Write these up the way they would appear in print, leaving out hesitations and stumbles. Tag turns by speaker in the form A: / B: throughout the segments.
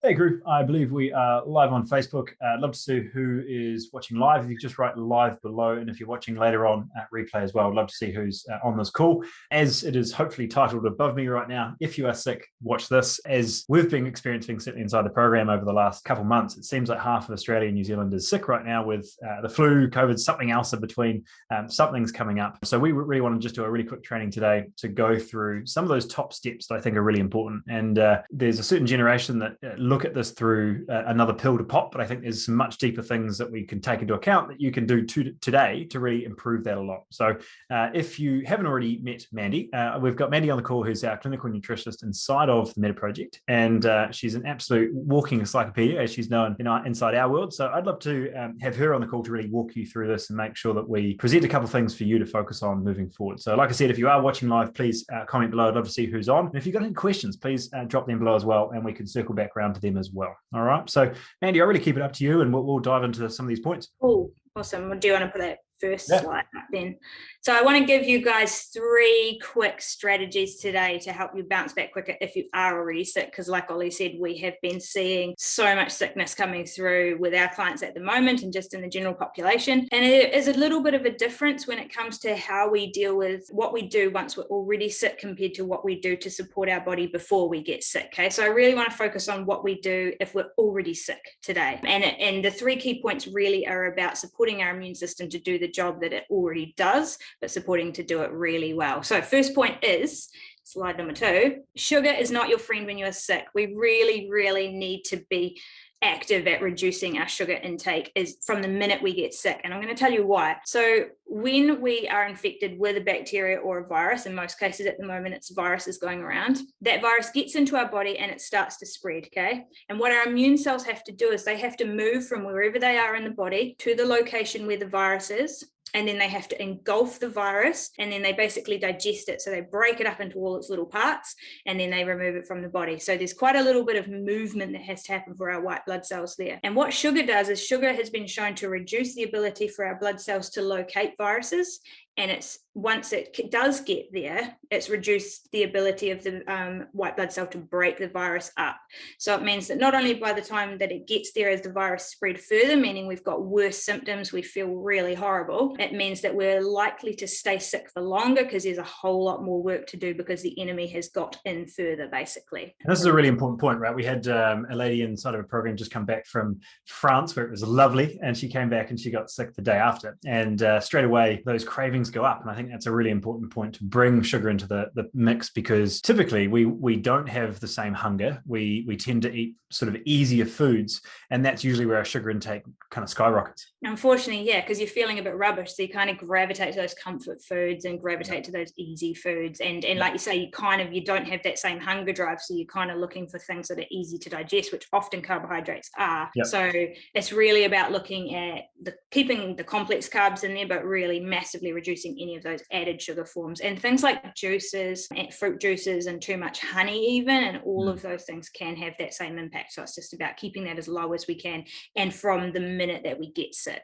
A: Hey group, I believe we are live on Facebook. I'd love to see who is watching live. If you just write live below, and if you're watching later on at replay as well, I'd love to see who's on this call. As it is hopefully titled above me right now, if you are sick, watch this. As we've been experiencing certainly inside the program over the last couple of months, it seems like half of Australia and New Zealand is sick right now with the flu, COVID, something else in between. Something's coming up. So we really want to just do a really quick training today to go through some of those top steps that I think are really important. And there's a certain generation that look at this through another pill to pop, but I think there's some much deeper things that we can take into account that you can do today to really improve that a lot. So if you haven't already met Mandy, we've got Mandy on the call, who's our clinical nutritionist inside of the Meta Project, and she's an absolute walking encyclopedia, as she's known inside our world. So I'd love to have her on the call to really walk you through this and make sure that we present a couple of things for you to focus on moving forward. So like I said, if you are watching live, please comment below. I'd love to see who's on. And if you've got any questions, please drop them below as well, and we can circle back around to them as well. All right. So, Mandy, I'll really keep it up to you, and we'll dive into some of these points.
B: Cool. Awesome. Do you want to put that first slide up then? So I want to give you guys 3 quick strategies today to help you bounce back quicker if you are already sick, because like Ollie said, we have been seeing so much sickness coming through with our clients at the moment and just in the general population. And it is a little bit of a difference when it comes to how we deal with what we do once we're already sick compared to what we do to support our body before we get sick. Okay, so I really want to focus on what we do if we're already sick today. And the 3 key points really are about supporting our immune system to do the job that it already does, but supporting to do it really well. So first point is slide number 2. Sugar is not your friend when you're sick. We really need to be active at reducing our sugar intake is from the minute we get sick. And I'm going to tell you why. So when we are infected with a bacteria or a virus, in most cases at the moment it's viruses going around, that virus gets into our body and it starts to spread, okay? And what our immune cells have to do is they have to move from wherever they are in the body to the location where the virus is. And then they have to engulf the virus, and then they basically digest it. So they break it up into all its little parts, and then they remove it from the body. So there's quite a little bit of movement that has to happen for our white blood cells there. And what sugar does is sugar has been shown to reduce the ability for our blood cells to locate viruses. And it's once it does get there, it's reduced the ability of the white blood cell to break the virus up. So it means that not only by the time that it gets there as the virus spread further, meaning we've got worse symptoms, we feel really horrible, it means that we're likely to stay sick for longer because there's a whole lot more work to do because the enemy has got in further, basically.
A: And this is a really important point, right? We had a lady inside of a program just come back from France where it was lovely, and she came back and she got sick the day after. And straight away, those cravings go up. And I think that's a really important point to bring sugar into the mix, because typically we don't have the same hunger. We tend to eat sort of easier foods, and that's usually where our sugar intake kind of skyrockets.
B: Unfortunately, yeah, because you're feeling a bit rubbish, so you kind of gravitate to those comfort foods and gravitate to those easy foods. And like you say, you don't have that same hunger drive, so you're kind of looking for things that are easy to digest, which often carbohydrates are. Yep. So it's really about looking at keeping the complex carbs in there, but really massively reducing any of those added sugar forms, and things like juices, fruit juices, and too much honey even, and all of those things can have that same impact. So it's just about keeping that as low as we can, and from the minute that we get sick.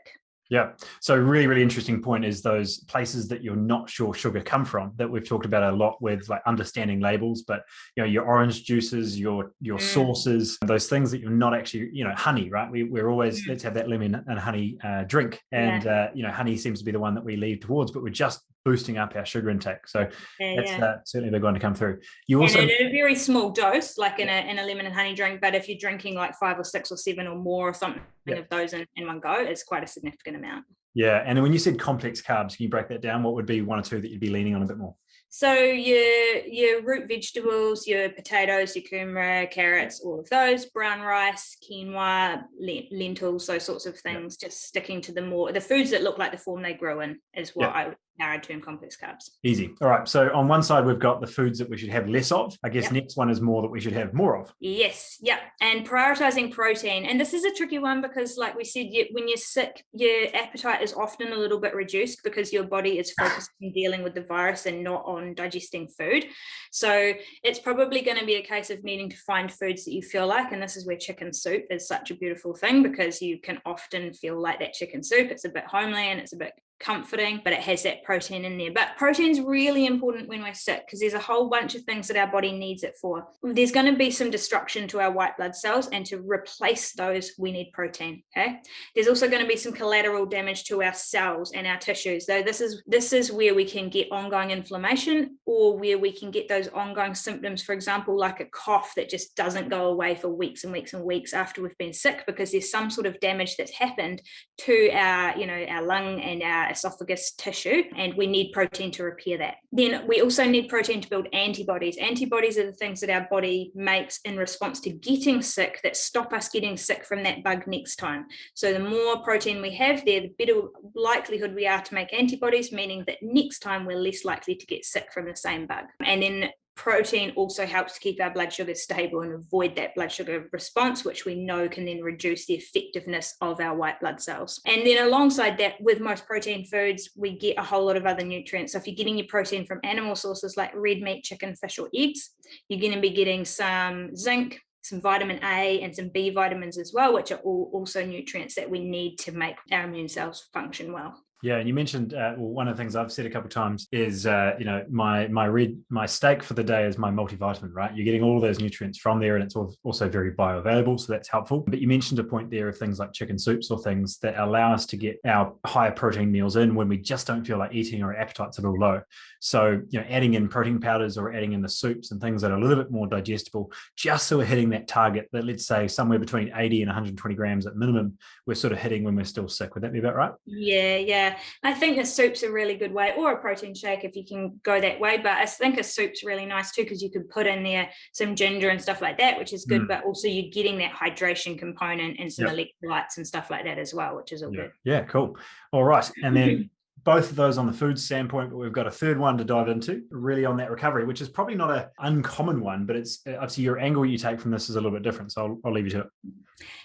A: Yeah. So really interesting point is those places that you're not sure sugar come from, that we've talked about a lot with like understanding labels, but your orange juices, your sauces, those things that you're not actually, honey, right? We're always, let's have that lemon and honey drink. And, honey seems to be the one that we lead towards, but we're just boosting up our sugar intake. So that's certainly they're going to come through. You also,
B: and in a very small dose, like in a lemon and honey drink, but if you're drinking like 5 or 6 or 7 or more or something of those in one go, it's quite a significant amount.
A: Yeah. And when you said complex carbs, can you break that down? What would be 1 or 2 that you'd be leaning on a bit more?
B: So your root vegetables, your potatoes, your kumara, carrots, all of those, brown rice, quinoa, lentils, those sorts of things, just sticking to the foods that look like the form they grow in is what I would narrow term complex carbs.
A: Easy. All right. So on one side, we've got the foods that we should have less of. I guess next one is more that we should have more of.
B: Yes. Yeah. And prioritizing protein. And this is a tricky one because like we said, when you're sick, your appetite is often a little bit reduced because your body is focused on dealing with the virus and not on digesting food. So it's probably going to be a case of needing to find foods that you feel like. And this is where chicken soup is such a beautiful thing, because you can often feel like that chicken soup. It's a bit homely and it's a bit comforting, but it has that protein in there. But protein's really important when we're sick because there's a whole bunch of things that our body needs it for. There's going to be some destruction to our white blood cells, and to replace those, we need protein. Okay. There's also going to be some collateral damage to our cells and our tissues. So this is where we can get ongoing inflammation, or where we can get those ongoing symptoms, for example, like a cough that just doesn't go away for weeks and weeks and weeks after we've been sick, because there's some sort of damage that's happened to our, our lung and our esophagus tissue, and we need protein to repair that. Then we also need protein to build antibodies. Antibodies are the things that our body makes in response to getting sick that stop us getting sick from that bug next time. So the more protein we have there, the better likelihood we are to make antibodies, meaning that next time we're less likely to get sick from the same bug. And then protein also helps to keep our blood sugar stable and avoid that blood sugar response, which we know can then reduce the effectiveness of our white blood cells. And then alongside that, with most protein foods, we get a whole lot of other nutrients. So if you're getting your protein from animal sources like red meat, chicken, fish, or eggs, you're going to be getting some zinc, some vitamin A, and some B vitamins as well, which are all also nutrients that we need to make our immune cells function well.
A: Yeah, and you mentioned one of the things I've said a couple of times is my steak for the day is my multivitamin, right? You're getting all of those nutrients from there, and it's also very bioavailable, so that's helpful. But you mentioned a point there of things like chicken soups or things that allow us to get our higher protein meals in when we just don't feel like eating or our appetite's a little low. So adding in protein powders or adding in the soups and things that are a little bit more digestible, just so we're hitting that target that, let's say, somewhere between 80 and 120 grams at minimum, we're sort of hitting when we're still sick. Would that be about right?
B: Yeah. I think the soup's a really good way, or a protein shake if you can go that way. But I think a soup's really nice too, because you could put in there some ginger and stuff like that, which is good. But also you're getting that hydration component and some electrolytes and stuff like that as well, which is all good.
A: Yeah, cool. All right. And then both of those on the food standpoint, but we've got a third one to dive into, really on that recovery, which is probably not an uncommon one, but it's obviously your angle you take from this is a little bit different. So I'll leave you to it.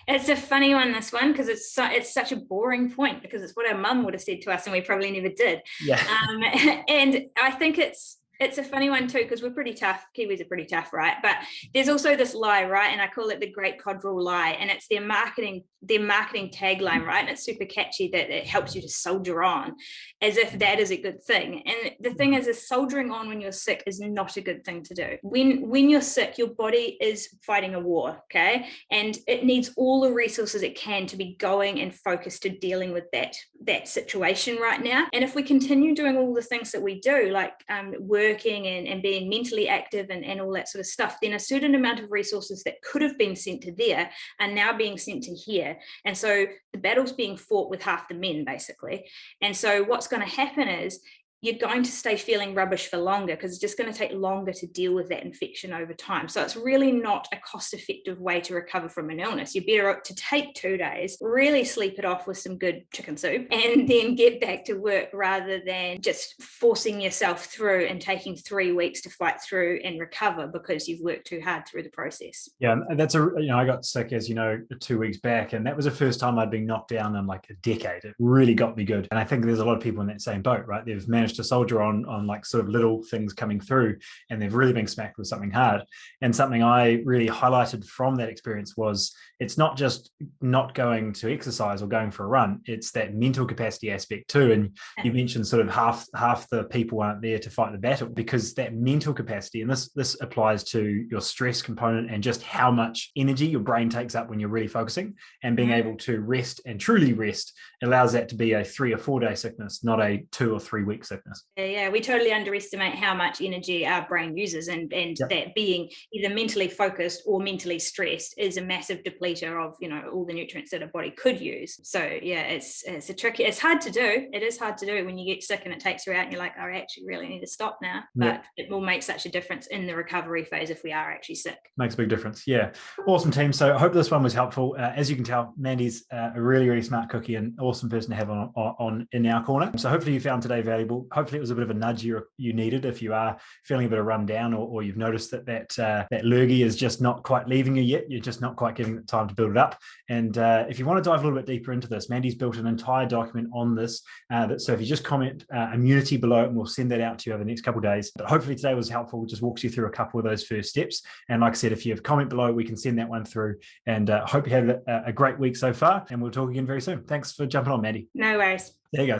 B: It's a funny one, this one, because it's such a boring point, because it's what our mum would have said to us and we probably never did.
A: Yeah.
B: And I think it's a funny one too, because we're pretty tough. Kiwis are pretty tough, right? But there's also this lie, right? And I call it the Great Codral Lie. And it's their marketing tagline, right? And it's super catchy that it helps you to soldier on, as if that is a good thing. And the thing is soldiering on when you're sick is not a good thing to do. When you're sick, your body is fighting a war, okay? And it needs all the resources it can to be going and focused to dealing with that situation right now. And if we continue doing all the things that we do, like working and being mentally active and all that sort of stuff, then a certain amount of resources that could have been sent to there are now being sent to here. And so the battle's being fought with half the men, basically. And so what's going to happen is you're going to stay feeling rubbish for longer, because it's just going to take longer to deal with that infection over time. So it's really not a cost-effective way to recover from an illness. You're better to take 2 days, really sleep it off with some good chicken soup, and then get back to work, rather than just forcing yourself through and taking 3 weeks to fight through and recover because you've worked too hard through the process.
A: Yeah, that's I got sick, as you know, 2 weeks back, and that was the first time I'd been knocked down in like a decade. It really got me good. And I think there's a lot of people in that same boat, right? They've managed to soldier on like sort of little things coming through, and they've really been smacked with something hard. And something I really highlighted from that experience was it's not just not going to exercise or going for a run, it's that mental capacity aspect too. And you mentioned sort of half the people aren't there to fight the battle, because that mental capacity, and this applies to your stress component and just how much energy your brain takes up when you're really focusing, and being able to rest and truly rest allows that to be a 3 or 4 day sickness, not a 2 or 3 week sickness.
B: Yeah, we totally underestimate how much energy our brain uses, and that being either mentally focused or mentally stressed is a massive depleter of all the nutrients that a body could use. So yeah, it's hard to do. It is hard to do when you get sick and it takes you out and you're like, I actually really need to stop now. But it will make such a difference in the recovery phase if we are actually sick.
A: Makes a big difference. Yeah, awesome team. So I hope this one was helpful. As you can tell, Mandy's a really, really smart cookie and awesome person to have on in our corner. So hopefully you found today valuable. Hopefully it was a bit of a nudge you needed if you are feeling a bit of run down, or you've noticed that lurgy is just not quite leaving you yet. You're just not quite giving it time to build it up. And if you want to dive a little bit deeper into this, Mandy's built an entire document on this. So if you just comment immunity below it, and we'll send that out to you over the next couple of days. But hopefully today was helpful. It just walks you through a couple of those first steps. And like I said, if you have a comment below, we can send that one through. And hope you had a great week so far. And we'll talk again very soon. Thanks for jumping on, Mandy.
B: No worries.
A: There you go.